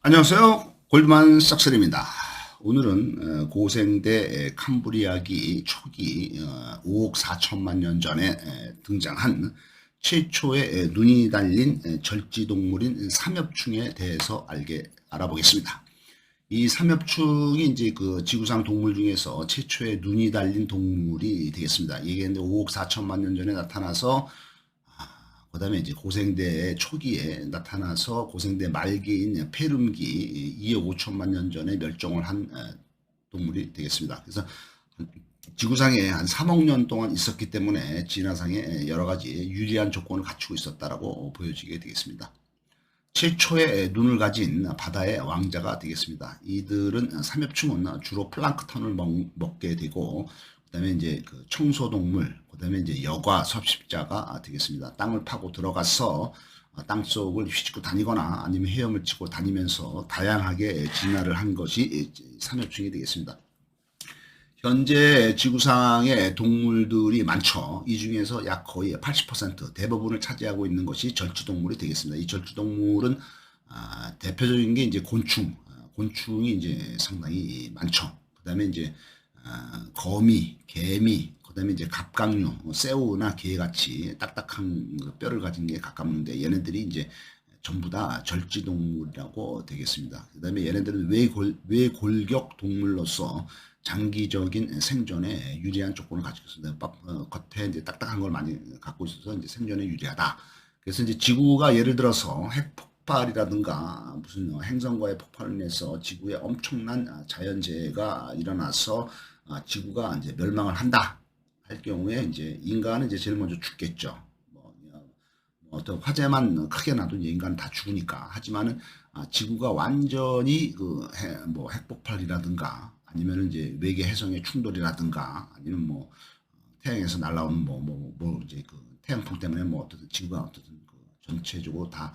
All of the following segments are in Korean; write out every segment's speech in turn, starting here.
안녕하세요. 골드만삭스입니다. 오늘은 고생대 캄브리아기 초기 5억 4천만 년 전에 등장한 최초의 눈이 달린 절지동물인 삼엽충에 대해서 알아보겠습니다. 이 삼엽충이 이제 그 지구상 동물 중에서 최초의 눈이 달린 동물이 되겠습니다. 이게 5억 4천만 년 전에 나타나서 그 다음에 이제 고생대 초기에 나타나서 고생대 말기인 폐름기 2억 5천만 년 전에 멸종을 한 동물이 되겠습니다. 그래서 지구상에 한 3억 년 동안 있었기 때문에 진화상에 여러 가지 유리한 조건을 갖추고 있었다라고 보여지게 되겠습니다. 최초의 눈을 가진 바다의 왕자가 되겠습니다. 이들은 삼엽충은 주로 플랑크톤을 먹게 되고, 그다음에 이제 그 청소동물, 그다음에 이제 여과 섭식자가 되겠습니다. 땅을 파고 들어가서 땅 속을 휘짓고 다니거나 아니면 헤엄을 치고 다니면서 다양하게 진화를 한 것이 삼엽충이 되겠습니다. 현재 지구상의 동물들이 많죠. 이 중에서 약 거의 80% 대부분을 차지하고 있는 것이 절지동물이 되겠습니다. 이 절지동물은 대표적인 게 이제 곤충이 이제 상당히 많죠. 그다음에 이제 거미, 개미, 그다음에 이제 갑각류, 새우나 게같이 딱딱한 뼈를 가진 게 갑각류인데 얘네들이 이제 전부 다 절지동물이라고 되겠습니다. 그다음에 얘네들은 외골격 동물로서 장기적인 생존에 유리한 조건을 가지고 있습니다. 겉에 이제 딱딱한 걸 많이 갖고 있어서 이제 생존에 유리하다. 그래서 이제 지구가 예를 들어서 핵폭발이라든가 무슨 행성과의 폭발을 인해서 지구에 엄청난 자연재해가 일어나서 지구가 이제 멸망을 한다 할 경우에 이제 인간은 이제 제일 먼저 죽겠죠. 어떤 화재만 크게 나도 인간은 다 죽으니까. 하지만은 지구가 완전히 뭐 핵폭발이라든가 아니면 이제 외계 해성의 충돌이라든가 아니면 뭐 태양에서 날라오는 뭐 이제 그 태양풍 때문에 뭐 어떤 지구가 어떤 그 전체적으로 다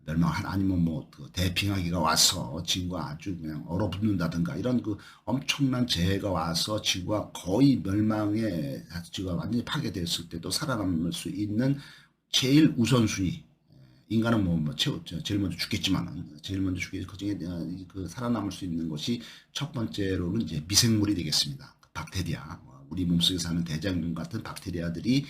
멸망한 아니면 뭐그 대빙하기가 와서 지구가 아주 그냥 얼어붙는다든가 이런 그 엄청난 재해가 와서 지구가 거의 멸망에 지구가 완전히 파괴됐을 때도 살아남을 수 있는 제일 우선순위. 인간은 제일 먼저 죽겠지만은, 제일 먼저 죽겠지. 그 중에 그 살아남을 수 있는 것이 첫 번째로는 이제 미생물이 되겠습니다. 박테리아. 우리 몸속에 사는 대장균 같은 박테리아들이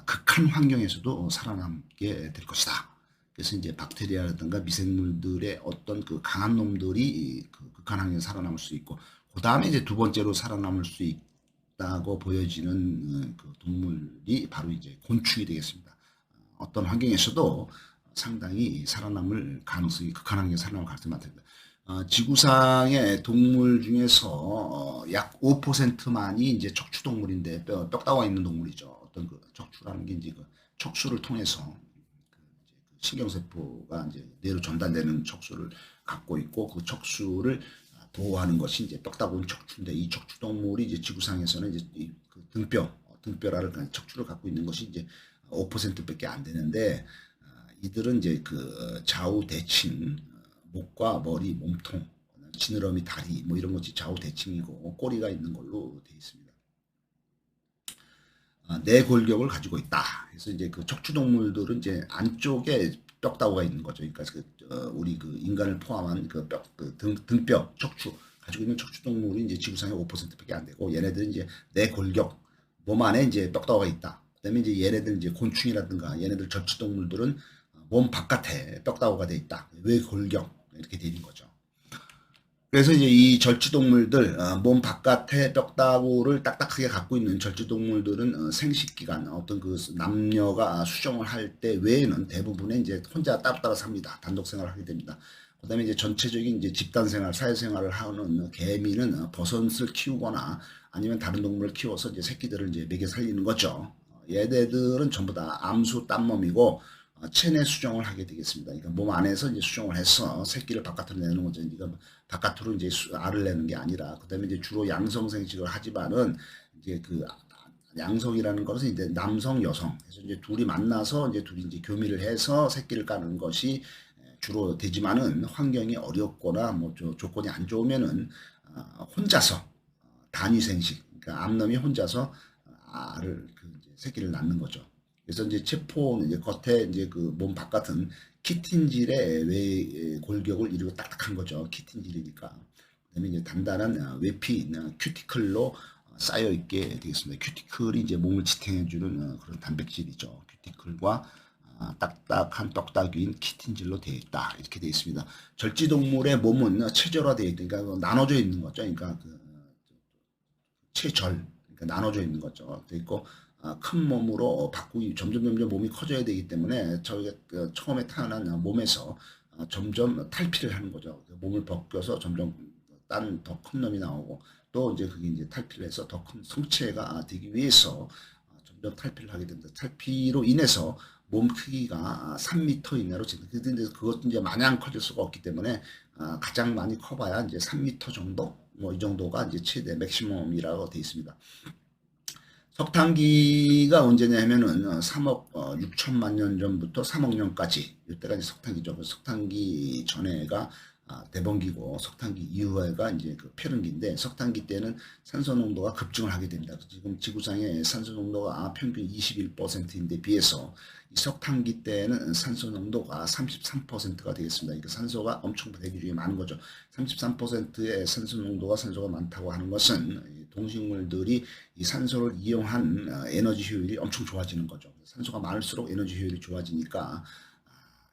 극한 환경에서도 살아남게 될 것이다. 그래서 이제 박테리아라든가 미생물들의 어떤 그 강한 놈들이 그 극한 환경에 살아남을 수 있고, 그 다음에 이제 두 번째로 살아남을 수 있다고 보여지는 그 동물이 바로 이제 곤충이 되겠습니다. 어떤 환경에서도 상당히 살아남을 가능성이 극한 환경에 살아남을 가능성이 많답니다. 지구상의 동물 중에서 약 5%만이 이제 척추동물인데 뼈다가 있는 동물이죠. 어떤 그 척추라는 게 이제 그 척수를 통해서 신경세포가 이제 뇌로 전달되는 척수를 갖고 있고 그 척수를 보호하는 것이 이제 뼈다구인 척추인데 이 척추동물이 이제 지구상에서는 이제 그 등뼈라는 척추를 갖고 있는 것이 이제 5%밖에 안 되는데 이들은 이제 그 좌우 대칭, 목과 머리, 몸통, 지느러미, 다리 뭐 이런 것이 좌우 대칭이고 꼬리가 있는 걸로 되어 있습니다. 내골격을 가지고 있다. 그래서 이제 그 척추동물들은 이제 안쪽에 뼈다구가 있는 거죠. 그러니까 우리 그 인간을 포함한 그 등뼈, 척추 가지고 있는 척추동물이 이제 지구상에 5%밖에 안 되고 얘네들은 이제 내골격 몸 안에 이제 뼈다구가 있다. 그다음에 이제 얘네들 이제 곤충이라든가 얘네들 절지동물들은 몸 바깥에 뼈다구가 돼 있다. 외골격 이렇게 되는 거죠. 그래서 이제 이 절지동물들 몸 바깥에 뼈다구를 딱딱하게 갖고 있는 절지동물들은 생식기간 어떤 그 남녀가 수정을 할 때 외에는 대부분의 이제 혼자 따로따로 삽니다. 단독 생활을 하게 됩니다. 그다음에 이제 전체적인 이제 집단 생활, 사회 생활을 하는 개미는 버섯을 키우거나 아니면 다른 동물을 키워서 이제 새끼들을 이제 먹여 살리는 거죠. 얘네들은 전부 다 암수 딴몸이고 체내 수정을 하게 되겠습니다. 그러니까 몸 안에서 이제 수정을 해서 새끼를 바깥으로 내는 거죠. 그러니까 바깥으로 이제 알을 내는 게 아니라 그다음에 이제 주로 양성 생식을 하지만은 이제 그 양성이라는 것은 이제 남성 여성 그래서 이제 둘이 만나서 이제 둘이 이제 교미를 해서 새끼를 까는 것이 주로 되지만은 환경이 어렵거나 뭐 조건이 안 좋으면은 혼자서 단위 생식 그러니까 암놈이 혼자서 알을 그 새끼를 낳는 거죠. 그래서 이제 체포 이제 겉에 이제 그 몸 바깥은 키틴질의 외 골격을 이루고 딱딱한 거죠. 키틴질이니까. 그다음에 이제 단단한 외피 큐티클로 쌓여 있게 되겠습니다. 큐티클이 이제 몸을 지탱해주는 그런 단백질이죠. 큐티클과 딱딱한 떡다귀인 키틴질로 되어 있다. 이렇게 되어 있습니다. 절지동물의 몸은 체절화되어 있다. 그러니까 나눠져 있는 거죠. 그러니까 그 체절, 그러니까 나눠져 있는 거죠. 돼 있고 큰 몸으로 바꾸기 점점 몸이 커져야 되기 때문에 저희가 처음에 태어난 몸에서 점점 탈피를 하는 거죠. 몸을 벗겨서 점점 딴 더 큰 놈이 나오고 또 이제 그게 이제 탈피를 해서 더 큰 성체가 되기 위해서 점점 탈피를 하게 됩니다. 탈피로 인해서 몸 크기가 3m 이내로 진다. 근데 그것도 이제 마냥 커질 수가 없기 때문에 가장 많이 커봐야 이제 3m 정도, 뭐 이 정도가 이제 최대 맥시멈이라고 되어 있습니다. 석탄기가 언제냐면은 3억 6천만 년 전부터 3억 년까지 이때가 이제 석탄기죠. 석탄기 전에가 대번기고 석탄기 이후가 이제 그 폐륜기인데 석탄기 때는 산소 농도가 급증을 하게 됩니다. 지금 지구상의 산소 농도가 평균 21%인데 비해서 이 석탄기 때는 산소 농도가 33%가 되겠습니다. 그러니까 산소가 엄청 대기 중에 많은 거죠. 33%의 산소 농도가 산소가 많다고 하는 것은 동식물들이 이 산소를 이용한 에너지 효율이 엄청 좋아지는 거죠. 산소가 많을수록 에너지 효율이 좋아지니까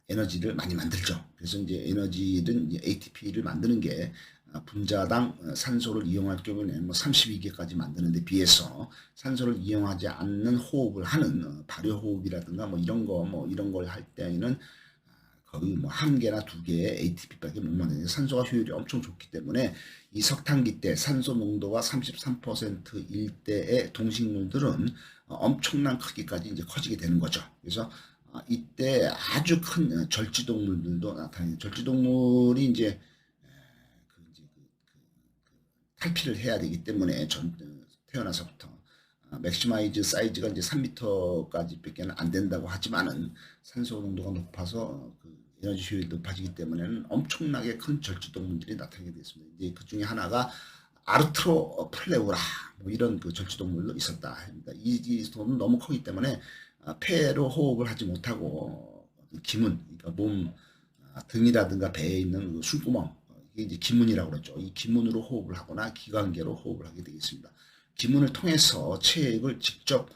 에너지를 많이 만들죠. 그래서 이제 에너지는 이제 ATP를 만드는 게 분자당 산소를 이용할 경우에는 뭐 32개까지 만드는데 비해서 산소를 이용하지 않는 호흡을 하는 발효 호흡이라든가 뭐 이런 걸 할 때에는 거의 뭐 1개나 2개의 ATP밖에 못 만드는 산소가 효율이 엄청 좋기 때문에 이 석탄기 때 산소 농도가 33%일 때의 동식물들은 엄청난 크기까지 이제 커지게 되는 거죠. 그래서 이때 아주 큰 절지동물들도 나타나요. 절지동물이 이제 탈피를 해야 되기 때문에 태어나서부터 맥시마이즈 사이즈가 이제 3m까지밖에 안 된다고 하지만은 산소 농도가 높아서 그 에너지 효율이 높아지기 때문에는 엄청나게 큰 절지동물들이 나타나게 됐습니다. 이제 그 중에 하나가 아르트로 플레우라 뭐 이런 그 절지동물도 있었다 합니다. 이 동물은 너무 크기 때문에 폐로 호흡을 하지 못하고 기문, 그러니까 몸 등이라든가 배에 있는 그 숨구멍, 이게 이제 기문이라고 그러죠. 이 기문으로 호흡을 하거나 기관계로 호흡을 하게 되겠습니다. 기문을 통해서 체액을 직접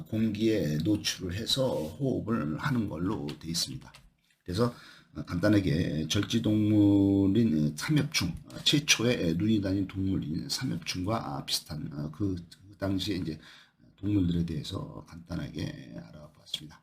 공기에 노출을 해서 호흡을 하는 걸로 되어 있습니다. 그래서 간단하게 절지동물인 삼엽충, 최초의 눈이 다닌 동물인 삼엽충과 비슷한 그 당시에 이제 동물들에 대해서 간단하게 알아봤습니다.